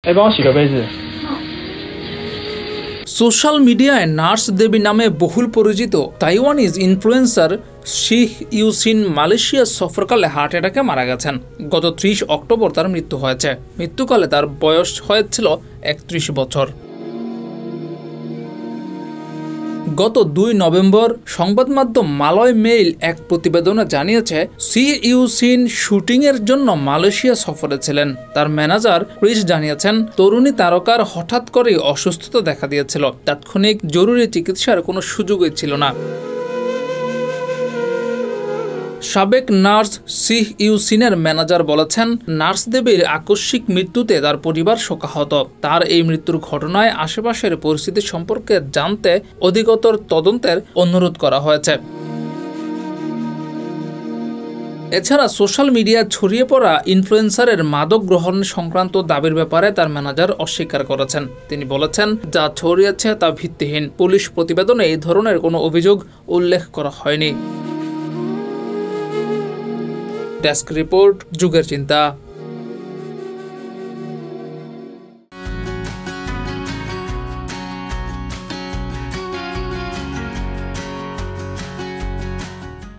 来帮我洗个杯子。 social মিডিয়ায় nurse দেবী নামে বহুল পরিচিত তাইওয়ানিজ ইনফ্লুয়েন্সার শিহ ইউসিন মালয়েশিয়া সফরকালে হার্ট অ্যাটাকে মারা গেছেন। গত 30 অক্টোবর তার মৃত্যু হয়েছে। মৃত্যুকালে তার বয়স হয়েছিল 31 বছর। গত 2 নভেম্বর সংবাদ মাধ্যম মালয় মেইল এক প্রতিবেদনে জানিয়েছে সি ইউসিন শুটিংয়ের জন্য মালয়েশিয়া সফরে ছিলেন। তার ম্যানেজার ক্রিস জানিয়েছেন তরুণী তারকার হঠাৎ করেই অসুস্থতা দেখা দিয়েছিল। তাৎক্ষণিক জরুরি চিকিৎসার কোনো সুযোগই ছিল না। সাবেক নার্স শিহ ইউসিনের ম্যানেজার বলেছেন নার্স দেবীর আকস্মিক মৃত্যুতে তার পরিবার শোকাহত। তার এই মৃত্যুর ঘটনায় আশেপাশের পরিস্থিতি সম্পর্কে জানতে অধিকতর তদন্তের অনুরোধ করা হয়েছে। এছাড়া সোশ্যাল মিডিয়ায় ছড়িয়ে পড়া ইনফ্লুয়েন্সারের মাদক গ্রহণ সংক্রান্ত দাবির ব্যাপারে তার ম্যানেজার অস্বীকার করেছেন। তিনি বলেছেন যা ছড়িয়েছে তা ভিত্তিহীন। পুলিশ প্রতিবেদনে এই ধরনের কোনো অভিযোগ উল্লেখ করা হয়নি। ডেস্ক রিপোর্ট, যুগের চিন্তা।